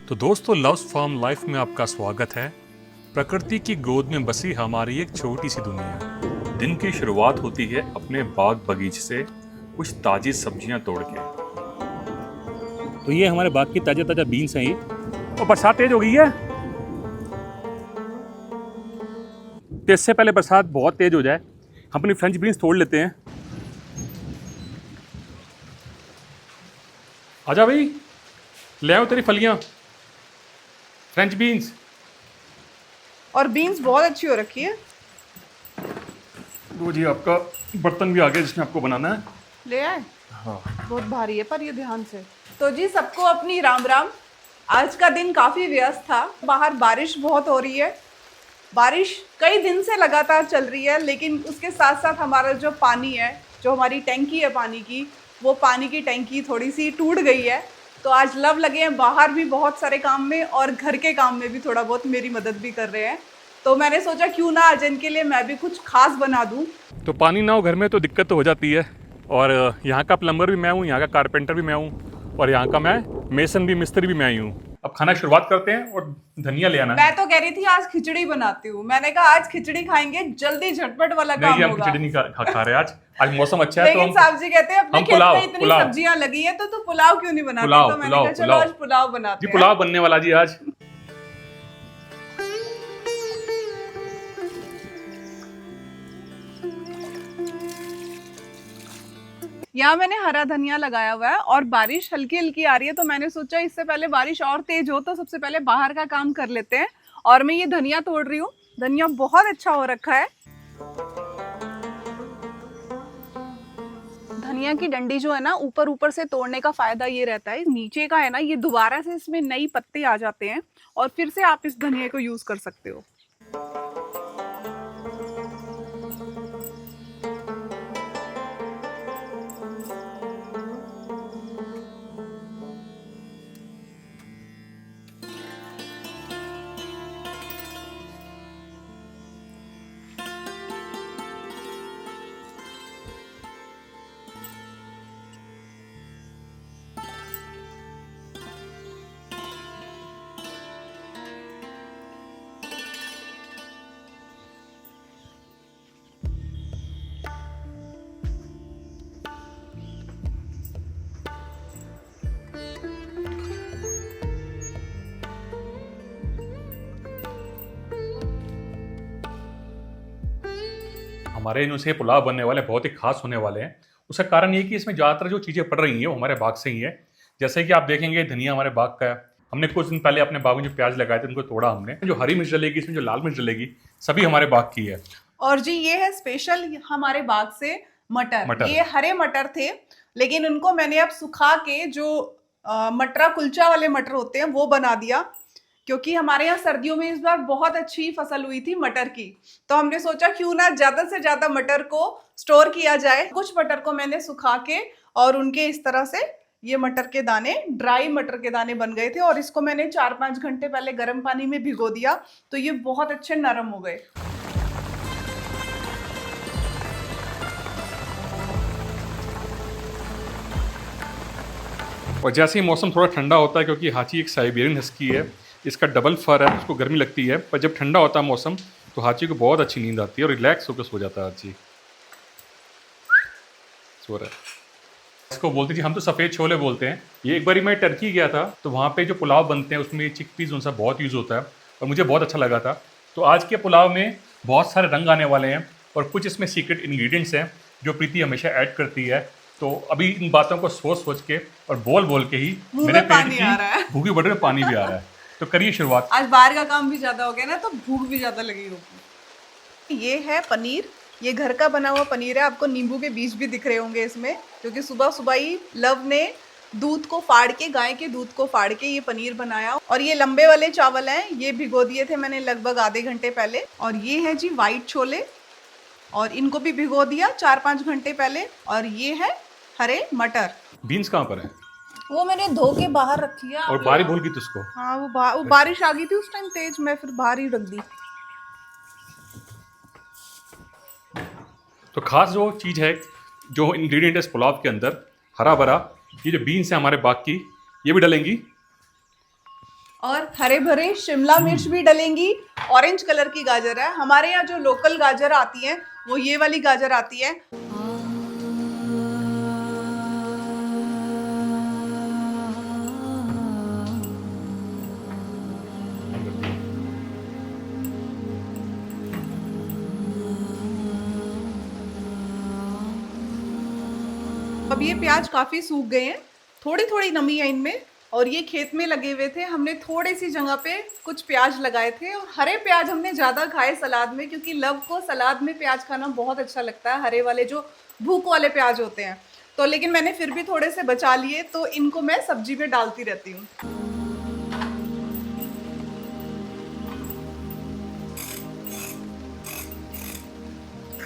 तो दोस्तों, loves farm life में आपका स्वागत है। प्रकृति की गोद में बसी हमारी एक छोटी सी दुनिया। दिन की शुरुआत होती है अपने बाग बगीचे से कुछ ताजी सब्जियां तोड़ के। तो ये हमारे बाग की ताजा ताजा बीन्स हैं ये। और बरसात तेज हो गई है, तो इससे पहले बरसात बहुत तेज हो जाए हम अपनी फ्रेंच बीन्स तोड़ लेते हैं। आजा भाई, ले आओ तेरी फलियां, फ्रेंच बीन्स। और बीन्स बहुत अच्छी हो रखी है। वो जी आपका बर्तन भी आ गया जिसमें आपको बनाना है। ले आए। हाँ। बहुत भारी है पर ये ध्यान से। तो जी सबको अपनी राम राम। आज का दिन काफी व्यस्त था। बाहर बारिश बहुत हो रही है। बारिश कई दिन से लगातार चल रही है, लेकिन उसके साथ साथ हमारा जो पानी है, जो हमारी टैंकी है पानी की, वो पानी की टैंकी थोड़ी सी टूट गई है। तो आज लव लगे हैं बाहर भी बहुत सारे काम में, और घर के काम में भी थोड़ा बहुत मेरी मदद भी कर रहे हैं। तो मैंने सोचा क्यों ना आज इनके लिए मैं भी कुछ खास बना दूं। तो पानी ना हो घर में तो दिक्कत तो हो जाती है। और यहाँ का प्लम्बर भी मैं हूँ, यहाँ का कारपेंटर भी मैं हूँ, और यहाँ का मैं मेसन भी, मिस्त्री भी मैं ही हूँ। अब खाना की शुरुआत करते हैं और धनिया ले आना है। मैं तो कह रही थी आज खिचड़ी बनाती हूँ। मैंने कहा आज खिचड़ी खाएंगे, जल्दी झटपट वाला काम नहीं, हम होगा। खिचड़ी नहीं खा रहे आज मौसम अच्छा है। लेकिन साहब जी कहते हैं अपने हम खेत पुलाव, में इतनी पुलाव। सब्जियां लगी है तो तू पुलाव क्यों नहीं बनाती? पुलाव, तो मैंने पुलाव, कहा चलो पुलाव। आज पुलाव बनाते जी हैं। पुलाव बनने वाला जी आज। यहाँ मैंने हरा धनिया लगाया हुआ है और बारिश हल्की हल्की आ रही है, तो मैंने सोचा इससे पहले बारिश और तेज हो तो सबसे पहले बाहर का काम कर लेते हैं। और मैं ये धनिया तोड़ रही हूँ। धनिया बहुत अच्छा हो रखा है। धनिया की डंडी जो है ना, ऊपर ऊपर से तोड़ने का फायदा ये रहता है, नीचे का है ना, ये दोबारा से इसमें नई पत्ते आ जाते हैं और फिर से आप इस धनिया को यूज कर सकते हो। हमारे इनसे पुलाव बनने वाले बहुत ही खास होने वाले हैं। उसका कारण ये कि इसमें ज़्यादातर जो चीज़ें पड़ रही हैं वो हमारे बाग से ही है। जैसे कि आप देखेंगे धनिया हमारे बाग का है। हमने कुछ दिन पहले अपने बाग में जो प्याज लगाए थे उनको तोड़ा हमने। जो हरी मिर्च डलेगी इसमें, जो लाल मिर्च डलेगी, सभी हमारे बाग की है। और जी ये है स्पेशल हमारे बाग से मटर। ये हरे मटर थे, लेकिन उनको मैंने अब सुखा के जो मटरा कुलचा वाले मटर होते हैं वो बना दिया, क्योंकि हमारे यहाँ सर्दियों में इस बार बहुत अच्छी फसल हुई थी मटर की। तो हमने सोचा क्यों ना ज्यादा से ज्यादा मटर को स्टोर किया जाए। कुछ मटर को मैंने सुखा के और उनके इस तरह से ये मटर के दाने, ड्राई मटर के दाने बन गए थे, और इसको मैंने 4-5 घंटे पहले गर्म पानी में भिगो दिया, तो ये बहुत अच्छे नरम हो गए। और जैसे ही मौसम थोड़ा ठंडा होता है, क्योंकि हाथी एक साइबेरियन हस्की है, इसका डबल फर है, उसको गर्मी लगती है, पर जब ठंडा होता है मौसम तो हाथी को बहुत अच्छी नींद आती है और रिलैक्स होकर सो जाता है हाथी। सो रहा है। इसको बोलते थी, हम तो सफ़ेद छोले बोलते हैं। ये एक बारी मैं टर्की गया था तो वहाँ पे जो पुलाव बनते हैं उसमें चिक पीस उनसा बहुत यूज़ होता है और मुझे बहुत अच्छा लगा था। तो आज के पुलाव में बहुत सारे रंग आने वाले हैं और कुछ इसमें सीक्रेट इंग्रेडिएंट्स हैं जो प्रीति हमेशा ऐड करती है। तो अभी इन बातों को सोच सोच के और बोल बोल के ही मेरे पेट की भूखी बढ़ रही, पानी भी आ रहा है। तो करिए शुरुआत। आज बाहर का काम भी ज्यादा हो गया ना, तो भूख भी ज्यादा लगी होगी। ये है पनीर। ये घर का बना हुआ पनीर है। आपको नींबू के बीज भी दिख रहे होंगे इसमें, क्योंकि सुबह सुबह ही लव ने दूध को फाड़ के, गाय के दूध को फाड़ के ये पनीर बनाया। और ये लंबे वाले चावल हैं, ये भिगो दिए थे मैंने लगभग आधे घंटे पहले। और ये है जी वाइट छोले, और इनको भी भिगो दिया 4-5 घंटे पहले। और ये है हरे मटर। बीन्स कहाँ पर है? वो मैंने धो के बाहर रखी है। और बाहर ही भूल गई तुझको? हाँ, वो बारिश आ गई थी उस टाइम तेज, मैं फिर बाहर ही रख दी। तो खास जो चीज़ है, जो इंग्रेडिएंट है इस पुलाव के अंदर, हरा भरा ये जो बीन्स है हमारे बाग की, ये भी डलेंगी। और हरे भरे शिमला मिर्च भी डलेंगी। ऑरेंज कलर की गाजर है, हमारे यहाँ जो लोकल गाजर आती है वो ये वाली गाजर आती है। अब ये प्याज काफी सूख गए हैं, थोड़ी थोड़ी नमी है इनमें, और ये खेत में लगे हुए थे, हमने थोड़ी सी जगह पे कुछ प्याज लगाए थे। और हरे प्याज हमने ज़्यादा खाए सलाद में, क्योंकि लव को सलाद में प्याज खाना बहुत अच्छा लगता है, हरे वाले जो भूख वाले प्याज होते हैं। तो लेकिन मैंने फिर भी थोड़े से बचा लिए, तो इनको मैं सब्जी में डालती रहती हूँ।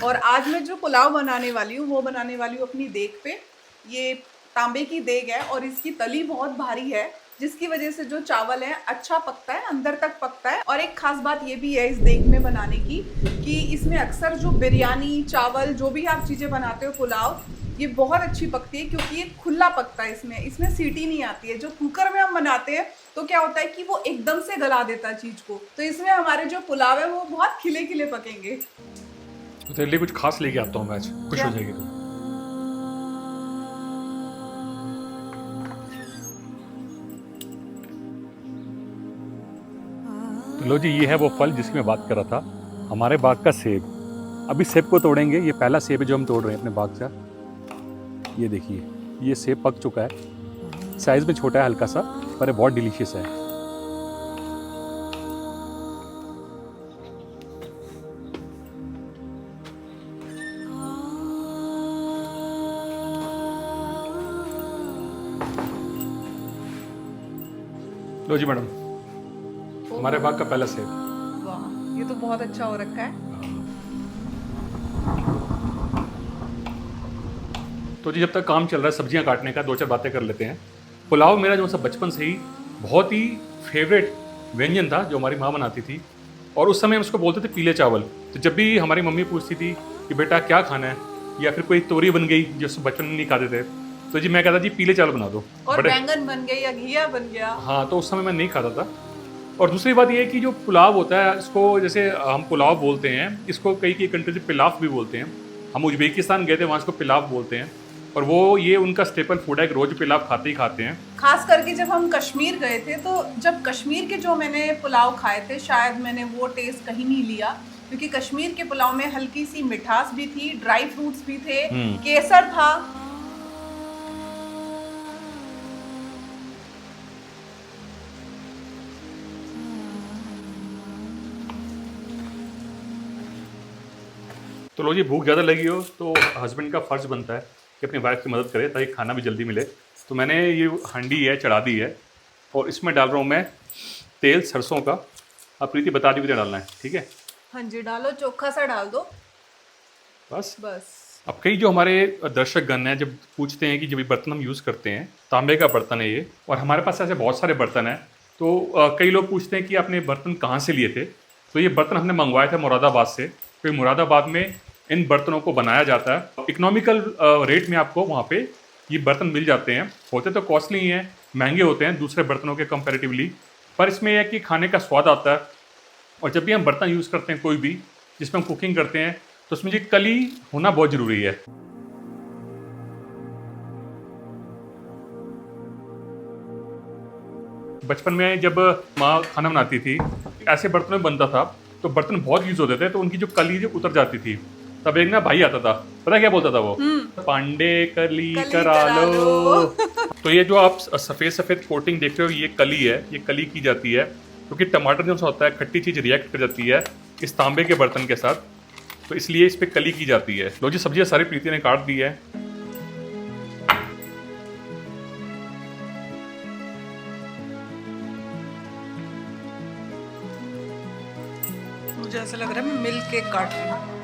और आज मैं जो पुलाव बनाने वाली हूँ वो बनाने वाली हूँ अपनी देग पे। ये तांबे की देग है और इसकी तली बहुत भारी है, जिसकी वजह से जो चावल है अच्छा पकता है, अंदर तक पकता है। और एक खास बात ये भी है इस देग में बनाने की कि इसमें अक्सर जो बिरयानी, चावल, जो भी आप चीज़ें बनाते हो, पुलाव, ये बहुत अच्छी पकती है, क्योंकि ये खुला पकता है। इसमें सीटी नहीं आती है। जो कुकर में हम बनाते हैं तो क्या होता है कि वो एकदम से गला देता है चीज़ को, तो इसमें हमारे जो पुलाव है वो बहुत खिले खिले पकेंगे। तो तेरे लिए कुछ खास लेके आता हूँ मैं आज, खुश हो जाएगी तू। तो लो जी, ये है वो फल जिसकी मैं बात कर रहा था, हमारे बाग का सेब। अभी सेब को तोड़ेंगे। ये पहला सेब है जो हम तोड़ रहे हैं अपने बाग से। ये देखिए, ये सेब पक चुका है, साइज में छोटा है हल्का सा, पर ये बहुत डिलीशियस है। लो जी मैडम, हमारे बाग का पहला सेब। वाह, ये तो बहुत अच्छा हो रखा है। तो जी, जब तक काम चल रहा है सब्जियां काटने का, दो चार बातें कर लेते हैं। पुलाव मेरा जो सा बचपन से ही बहुत ही फेवरेट व्यंजन था, जो हमारी माँ बनाती थी, और उस समय हम उसको बोलते थे पीले चावल। तो जब भी हमारी मम्मी पूछती थी कि बेटा क्या खाना है, या फिर कोई तोरी बन गई जो बचपन में नहीं खाते थे, तो जी मैं कहता जी पीले चावल बना दो, और बैंगन बन गए या घिया बन गया। हाँ, तो उस समय मैं नहीं खाता था। और दूसरी बात ये है कि जो पुलाव होता है, इसको जैसे हम पुलाव बोलते हैं, इसको कई कंट्री से पिलाफ भी बोलते हैं। हम उज्बेकिस्तान गए थे, वहाँ इसको पिलाफ बोलते हैं, और वो ये उनका स्टेपल फूड है, रोज पिलाव खाते ही खाते हैं। खास करके जब हम कश्मीर गए थे, तो जब कश्मीर के जो मैंने पुलाव खाए थे, शायद मैंने वो टेस्ट कहीं नहीं लिया, क्योंकि कश्मीर के पुलाव में हल्की सी मिठास भी थी, ड्राई फ्रूट्स भी थे, केसर था। तो लो जी, भूख ज़्यादा लगी हो तो हस्बैंड का फ़र्ज़ बनता है कि अपनी वाइफ की मदद करे ताकि खाना भी जल्दी मिले। तो मैंने ये हांडी है चढ़ा दी है, और इसमें डाल रहा हूँ मैं तेल सरसों का। अब प्रीति बता दी कितना डालना है, ठीक है? हाँ जी, डालो, चोखा सा डाल दो बस। बस। अब कई जो हमारे दर्शकगण हैं, जब पूछते हैं कि जब ये बर्तन हम यूज़ करते हैं, तांबे का बर्तन है ये, और हमारे पास ऐसे बहुत सारे बर्तन हैं, तो कई लोग पूछते हैं कि आपने बर्तन कहाँ से लिए थे। तो ये बर्तन हमने मंगवाए थे मुरादाबाद से, क्योंकि मुरादाबाद में इन बर्तनों को बनाया जाता है। इकोनॉमिकल रेट में आपको वहाँ पे ये बर्तन मिल जाते हैं। होते तो कॉस्टली ही हैं, महंगे होते हैं दूसरे बर्तनों के कंपैरेटिवली, पर इसमें यह है कि खाने का स्वाद आता है। और जब भी हम बर्तन यूज़ करते हैं कोई भी जिसमें हम कुकिंग करते हैं, तो उसमें ये कली होना बहुत ज़रूरी है। बचपन में जब माँ खाना बनाती थी, ऐसे बर्तनों में बनता था, तो बर्तन बहुत यूज़ होते थे, तो उनकी जो कली जो उतर जाती थी। तब एक ना भाई आता था, पता क्या बोलता था वो? पांडे कली करा लो। तो ये जो आप सफ़ेद सफ़ेद कोटिंग देख रहे हो, ये कली है, ये कली की जाती है, क्योंकि टमाटर जो होता है खट्टी चीज़ रिएक्ट कर जाती है इस तांबे के बर्तन के साथ, तो इसलिए इस पर कली की जाती है। लो जी, सब्जियाँ सारी प्रीति ने काट दी है। मुझे ऐसा लग रहा है मैं मिल के काट रही हूँ।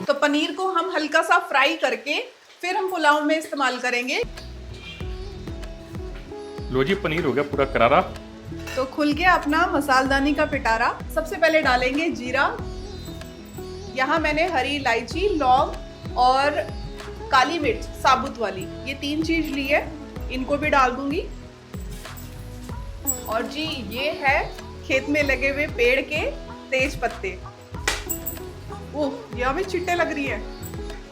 तो पनीर को हम हल्का सा फ्राई करके फिर हम पुलाव में इस्तेमाल करेंगे। लो जी, पनीर हो गया पूरा करारा। तो खुल गया अपना मसालदानी का पिटारा। सबसे पहले डालेंगे जीरा। यहाँ मैंने हरी इलायची, लौंग और काली मिर्च साबुत वाली, ये 3 चीज ली है, इनको भी डाल दूंगी। और जी ये है खेत में लगे हुए पेड़ के तेज पत्ते, ओह ये हमें चिट्टे लग रही है।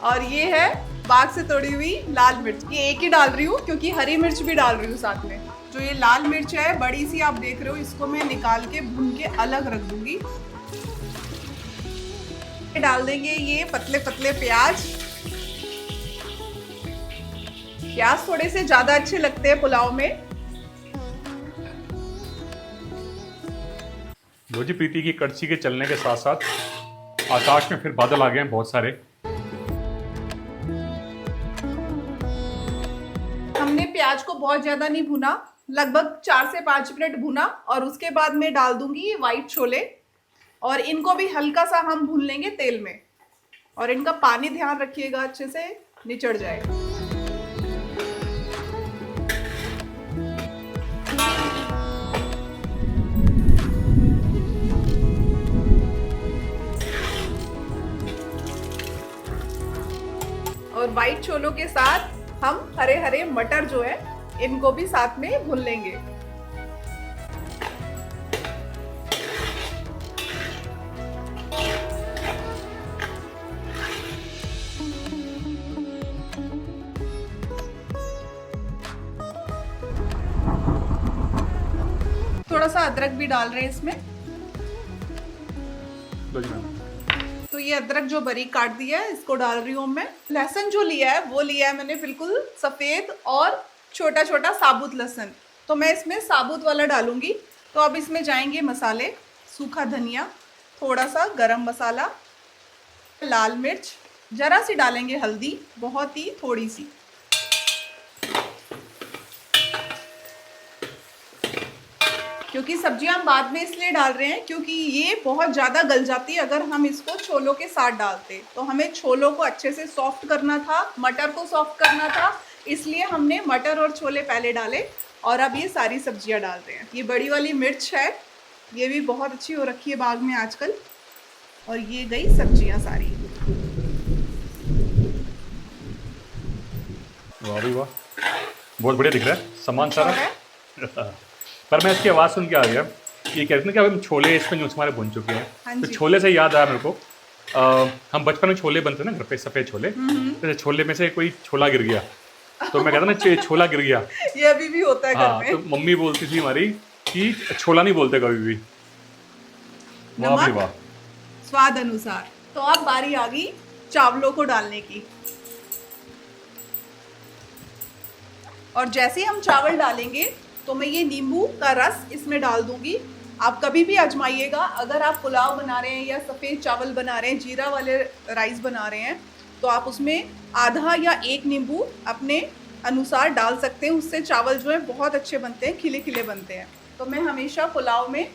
और ये है बाग से तोड़ी हुई लाल मिर्च, ये एक ही डाल रही हूँ क्योंकि हरी मिर्च भी डाल रही हूँ साथ में। जो ये लाल मिर्च है बड़ी सी आप देख रहे हो, इसको मैं निकाल के भून के अलग रख दूंगी। डाल देंगे ये पतले पतले प्याज। प्याज थोड़े से ज्यादा अच्छे लगते हैं पुलाव में। लो जी, प्रीति की कड़छी के चलने के साथ साथ आकाश में फिर बादल आ गए हैं बहुत सारे। हमने प्याज को बहुत ज्यादा नहीं भुना, लगभग 4 से 5 मिनट भुना, और उसके बाद मैं डाल दूंगी व्हाइट छोले, और इनको भी हल्का सा हम भून लेंगे तेल में। और इनका पानी ध्यान रखिएगा अच्छे से निचड़ जाए। और व्हाइट छोलों के साथ हम हरे हरे मटर जो है इनको भी साथ में भून लेंगे। थोड़ा सा अदरक भी डाल रहे हैं इसमें। तो ये अदरक जो बारीक काट दिया है इसको डाल रही हूँ मैं। लहसुन जो लिया है वो लिया है मैंने बिल्कुल सफेद और छोटा छोटा साबुत लहसुन, तो मैं इसमें साबुत वाला डालूंगी। तो अब इसमें जाएंगे मसाले, सूखा धनिया, थोड़ा सा गरम मसाला, लाल मिर्च, जरा सी डालेंगे हल्दी, बहुत ही थोड़ी सी। क्योंकि सब्जियां हम बाद में इसलिए डाल रहे हैं क्योंकि ये बहुत ज़्यादा गल जाती है अगर हम इसको छोलों के साथ डालते। तो हमें छोलों को अच्छे से सॉफ्ट करना था, मटर को सॉफ्ट करना था, इसलिए हमने मटर और छोले पहले डाले और अब ये सारी सब्जियां डाल रहे हैं। ये बड़ी वाली मिर्च है, ये भी बहुत अच्छी हो रखी है बाग में आजकल। और ये गई सब्जियां सारी। वाह भाई वाह, बहुत बढ़िया दिख रहा है सामान सारा। पर मैं इसकी आवाज़ सुन के आ गया, ये कहते हैं कि अब हम छोले इसमें जो हमारे भुन चुके हैं। हाँ तो जी। छोले से याद आया मेरे को, हम बचपन में छोले बनते हैं ना घर पे, सफ़ेद छोले। तो छोले में से कोई छोला गिर गया तो मैं कहता ना छोला गिर गया। ये अभी भी होता है घर हाँ, में। तो मम्मी बोलती थी हमारी कि छोला नहीं बोलते कभी भी। वाह भाई वाह। स्वाद अनुसार। तो अब बारी आ गई चावलों को डालने की। और जैसे हम चावल डालेंगे तो मैं ये नींबू का रस इसमें डाल दूंगी। आप कभी भी आजमाइएगा, अगर आप पुलाव बना रहे हैं या सफ़ेद चावल बना रहे हैं, जीरा वाले राइस बना रहे हैं, तो आप उसमें आधा या 1 नींबू अपने अनुसार डाल सकते हैं। उससे चावल जो है बहुत अच्छे बनते हैं, खिले खिले बनते हैं। तो मैं हमेशा पुलाव में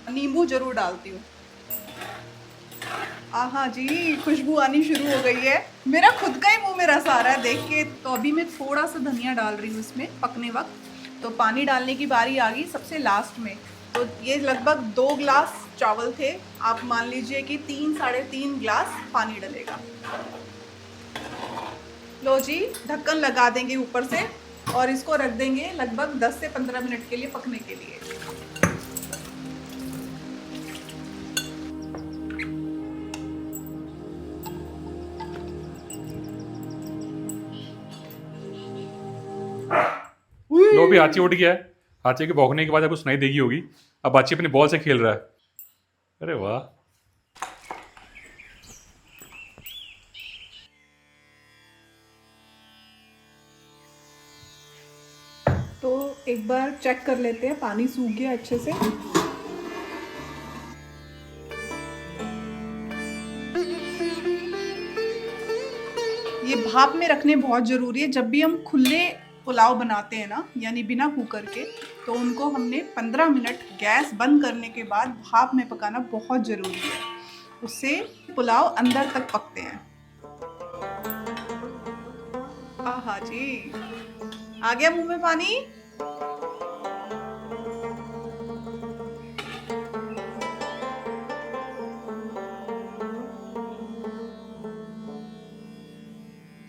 नींबू जरूर डालती हूँ। आहा जी, खुशबू आनी शुरू हो गई है, मेरा खुद का ही मुंह में रस आ रहा है देख के। तो अभी मैं थोड़ा सा धनिया डाल रही हूँ इसमें पकने वक्त। तो पानी डालने की बारी आ गई सबसे लास्ट में। तो ये लगभग 2 गिलास चावल थे, आप मान लीजिए कि 3-3.5 गिलास पानी डलेगा। लो जी, ढक्कन लगा देंगे ऊपर से और इसको रख देंगे लगभग 10 से 15 मिनट के लिए पकने के लिए। लो भी हाथी उठ गया है। हाथी के भौंकने के बाद आपको सुनाई देगी होगी। अब बाची अपनी बॉल से खेल रहा है। अरे वाह। तो एक बार चेक कर लेते हैं, पानी सूख गया अच्छे से। ये भाप में रखने बहुत ज़रूरी है। जब भी हम खुले पुलाव बनाते हैं ना, यानी बिना कुकर के, तो उनको हमने 15 मिनट गैस बंद करने के बाद भाप में पकाना बहुत ज़रूरी है। उससे पुलाव अंदर तक पकते हैं। आहा जी, आ गया मुंह में पानी।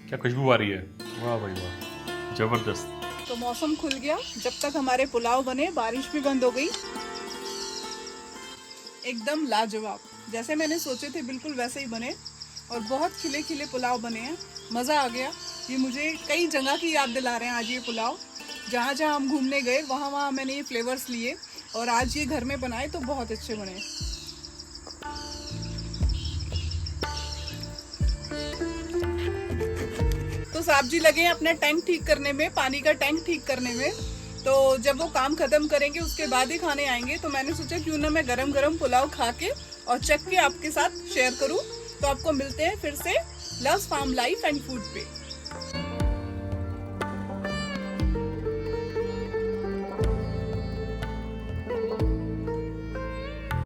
क्या खुशबू आ रही है, वाह भाई वाह, जबरदस्त। तो मौसम खुल गया, जब तक हमारे पुलाव बने बारिश भी बंद हो गई। एकदम लाजवाब, जैसे मैंने सोचे थे बिल्कुल वैसे ही बने और बहुत खिले खिले पुलाव बने हैं। मज़ा आ गया। ये मुझे कई जगह की याद दिला रहे हैं आज ये पुलाव। जहाँ जहाँ हम घूमने गए वहाँ वहाँ मैंने ये फ्लेवर्स लिए और आज ये घर में बनाए तो बहुत अच्छे बने। तो साहब जी लगे हैं अपना टैंक ठीक करने में, पानी का टैंक ठीक करने में। तो जब वो काम खत्म करेंगे उसके बाद ही खाने आएंगे। तो मैंने सोचा क्यों ना मैं गरम गरम पुलाव खा के और चख के आपके साथ शेयर करूं। तो आपको मिलते हैं फिर से loves farm life and food पे।